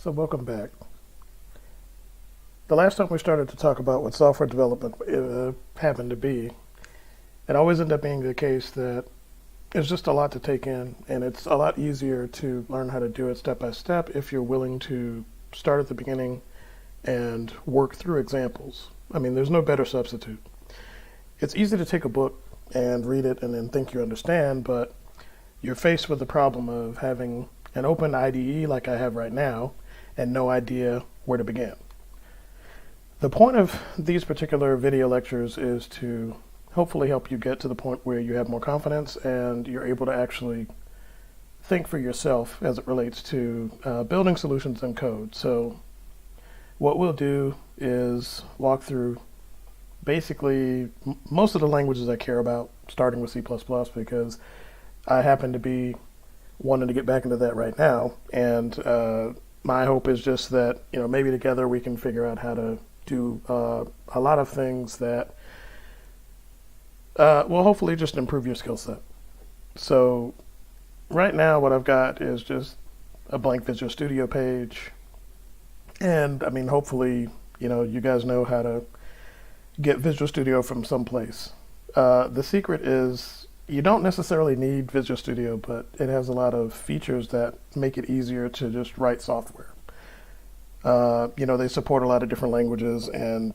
So welcome back. The last time we started to talk about what software development happened to be, it always ended up being the case that it's just a lot to take in, and it's a lot easier to learn how to do it step by step if you're willing to start at the beginning and work through examples. I mean, there's no better substitute. It's easy to take a book and read it and then think you understand, but you're faced with the problem of having an open IDE like I have right now and no idea where to begin. The point of these particular video lectures is to hopefully help you get to the point where you have more confidence and you're able to actually think for yourself as it relates to building solutions in code. So what we'll do is walk through basically most of the languages I care about, starting with C++, because I happen to be wanting to get back into that right now. And my hope is just that, maybe together we can figure out how to do a lot of things that will hopefully just improve your skill set. So right now what I've got is just a blank Visual Studio page. And I mean, hopefully, you guys know how to get Visual Studio from someplace. The secret is you don't necessarily need Visual Studio, but it has a lot of features that make it easier to just write software. They support a lot of different languages and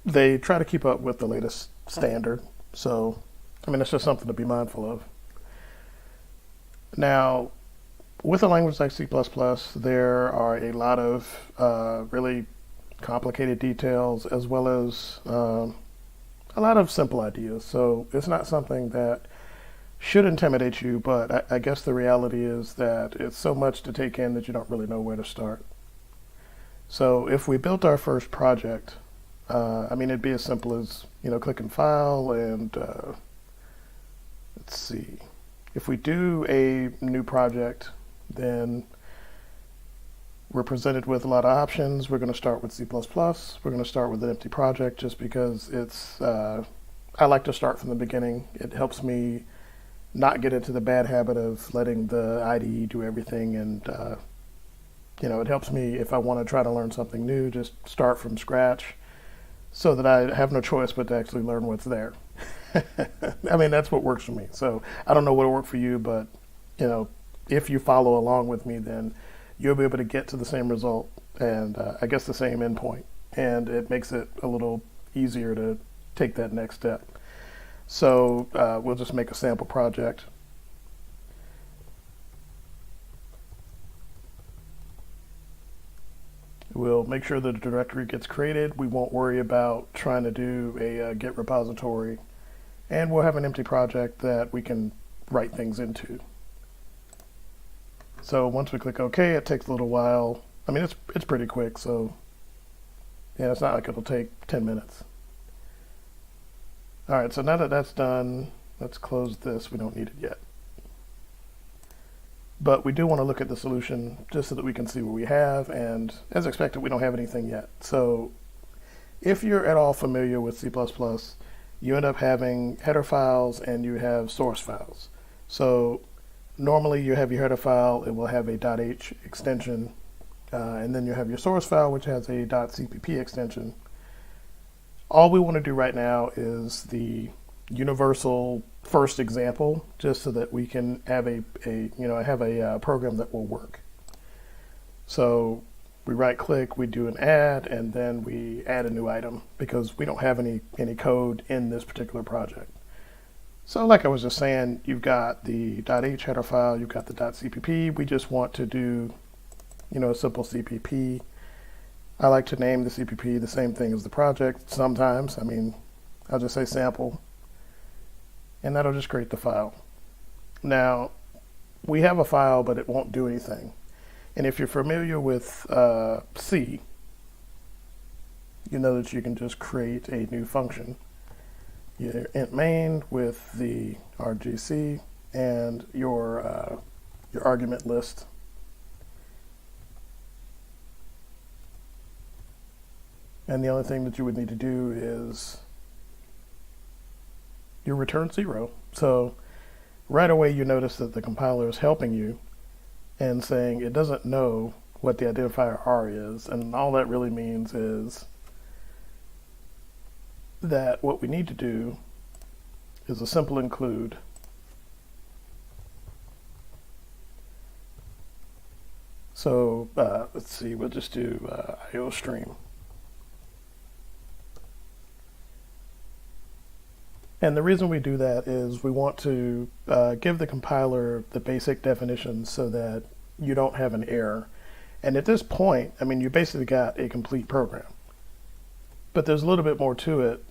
they try to keep up with the latest standard. So, I mean, it's just something to be mindful of. Now, with a language like C++, there are a lot of really complicated details as well as a lot of simple ideas. So it's not something that should intimidate you, but I guess the reality is that it's so much to take in that you don't really know where to start. So if we built our first project, I mean, it'd be as simple as, clicking File and let's see. If we do a new project, then we're presented with a lot of options. We're going to start with C++. We're going to start with an empty project just because it's, I like to start from the beginning. It helps me not get into the bad habit of letting the IDE do everything, and it helps me if I want to try to learn something new, just start from scratch so that I have no choice but to actually learn what's there. I mean, that's what works for me. So I don't know what'll work for you, but if you follow along with me, then you'll be able to get to the same result and I guess the same endpoint. And it makes it a little easier to take that next step. So we'll just make a sample project. We'll make sure that a directory gets created. We won't worry about trying to do a Git repository. And we'll have an empty project that we can write things into. So once we click OK, it takes a little while. I mean, it's pretty quick, so yeah, it's not like it'll take 10 minutes. All right, so now that that's done, let's close this. We don't need it yet. But we do want to look at the solution just so that we can see what we have, and as expected, we don't have anything yet. So if you're at all familiar with C++, you end up having header files and you have source files. So normally you have your header file, it will have a .h extension, and then you have your source file, which has a .cpp extension. All we want to do right now is the universal first example, just so that we can have a program that will work. So we right click, we do an add, and then we add a new item because we don't have any code in this particular project. So like I was just saying, you've got the .h header file, you've got the .cpp. We just want to do, a simple CPP. I like to name the CPP the same thing as the project sometimes. I mean, I'll just say sample, and that'll just create the file. Now, we have a file, but it won't do anything. And if you're familiar with C, you know that you can just create a new function. Your int main with the RGC and your argument list. And the only thing that you would need to do is you return 0. So right away you notice that the compiler is helping you and saying it doesn't know what the identifier R is. And all that really means is that what we need to do is a simple include so let's see, we'll just do IO stream. And the reason we do that is we want to give the compiler the basic definitions so that you don't have an error. And at this point, I mean, you basically got a complete program. But there's a little bit more to it.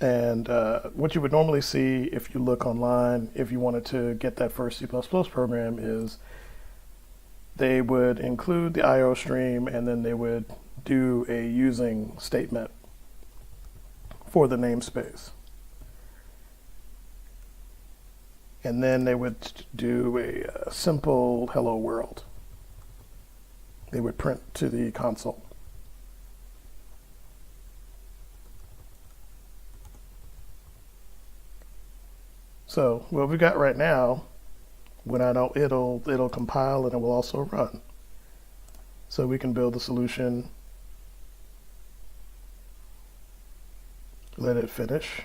And what you would normally see if you look online, if you wanted to get that first C++ program, is they would include the IO stream and then they would do a using statement for the namespace. And then they would do a simple hello world. They would print to the console. So what we've got right now, when I don't, it'll compile and it will also run. So we can build a solution, let it finish.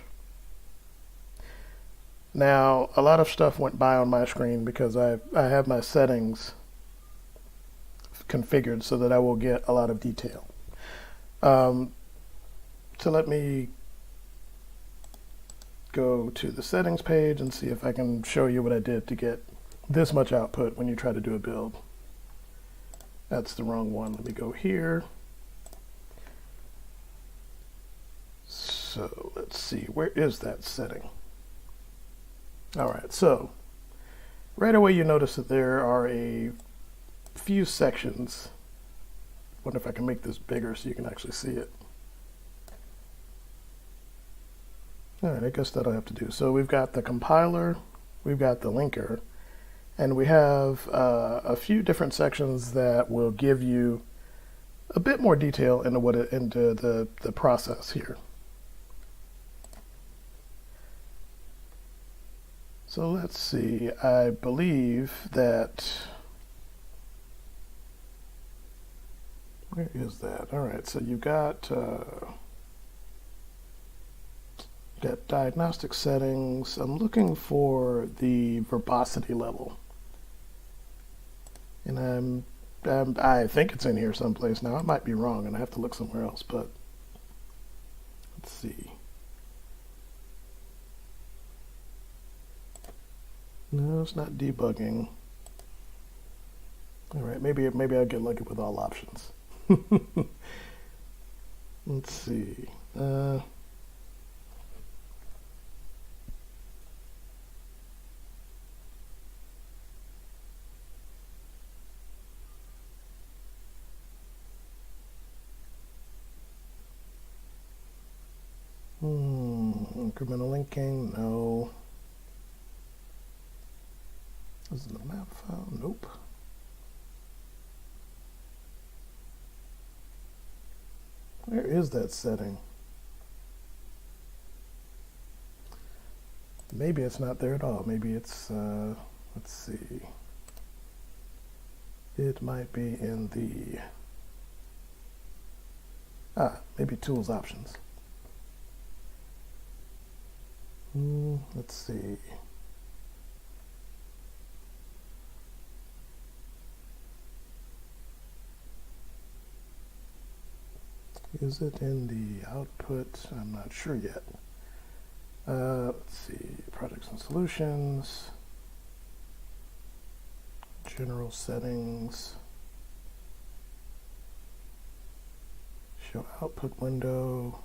Now, a lot of stuff went by on my screen because I have my settings configured so that I will get a lot of detail. So let me go to the settings page and see if I can show you what I did to get this much output when you try to do a build. That's the wrong one. Let me go here. So let's see, where is that setting? All right, so right away you notice that there are a few sections. Wonder if I can make this bigger so you can actually see it. All right, I guess that'll have to do. So we've got the compiler, we've got the linker, and we have a few different sections that will give you a bit more detail into the process here. So let's see, I believe that, where is that? All right, so you've got diagnostic settings. I'm looking for the verbosity level. And I think it's in here someplace now. I might be wrong and I have to look somewhere else, but let's see. No, it's not debugging. All right, maybe I'll get lucky with all options. Let's see. Incremental linking, no. This is the map file, nope. Where is that setting? Maybe it's not there at all. Maybe it's, let's see. It might be in the, maybe tools options. Let's see. Is it in the output? I'm not sure yet. Let's see, projects and solutions, general settings, show output window.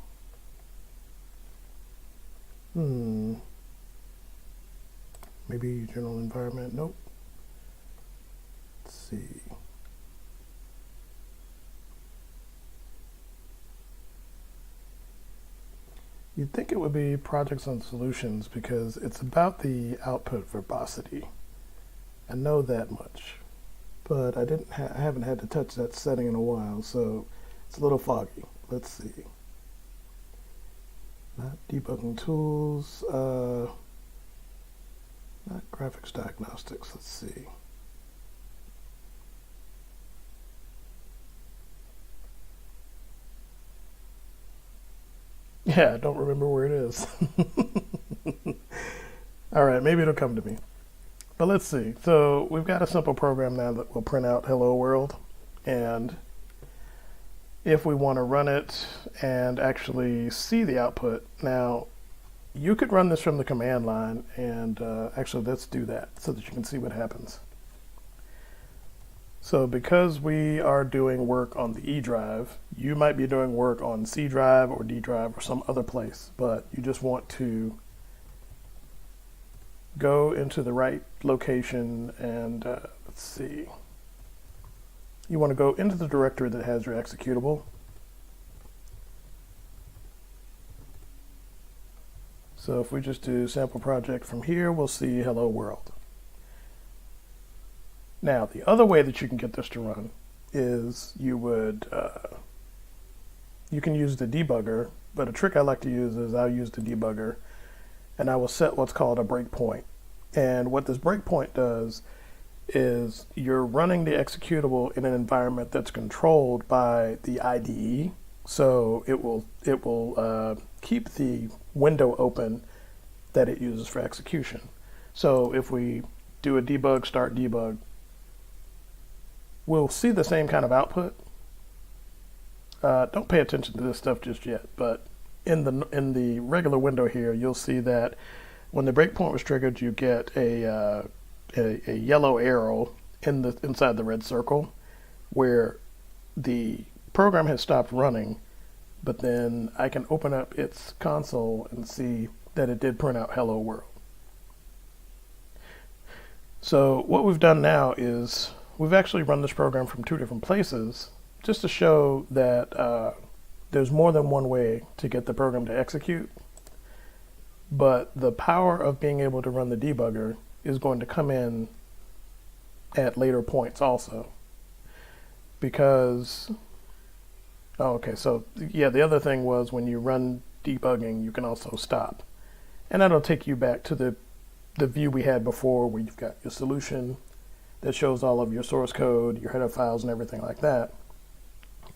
Maybe general environment, nope. Let's see. You'd think it would be projects and solutions because it's about the output verbosity. I know that much, but I haven't had to touch that setting in a while, so it's a little foggy. Let's see. Not debugging tools, not graphics diagnostics. Let's see. Yeah, I don't remember where it is. All right, maybe it'll come to me. But let's see. So we've got a simple program now that will print out hello world. And if we want to run it and actually see the output, now you could run this from the command line, and actually let's do that so that you can see what happens. So because we are doing work on the E drive, you might be doing work on C drive or D drive or some other place, but you just want to go into the right location and let's see. You want to go into the directory that has your executable. So if we just do sample project from here, we'll see hello world. Now, the other way that you can get this to run is you can use the debugger, but a trick I like to use is I'll use the debugger and I will set what's called a breakpoint. And what this breakpoint does is you're running the executable in an environment that's controlled by the IDE. So it will keep the window open that it uses for execution. So if we do a debug, start debug, we'll see the same kind of output. Don't pay attention to this stuff just yet, but in the regular window here, you'll see that when the breakpoint was triggered, you get a yellow arrow inside the red circle where the program has stopped running, but then I can open up its console and see that it did print out hello world. So what we've done now is we've actually run this program from two different places just to show that there's more than one way to get the program to execute, but the power of being able to run the debugger is going to come in at later points also. Because, oh, okay, so yeah, the other thing was when you run debugging, you can also stop. And that'll take you back to the view we had before where you've got your solution that shows all of your source code, your header files and everything like that.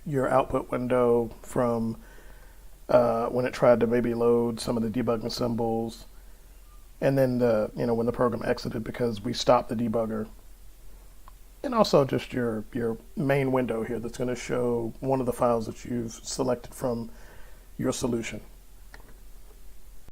Your output window from when it tried to maybe load some of the debugging symbols, and then when the program exited because we stopped the debugger, and also just your main window here that's going to show one of the files that you've selected from your solution.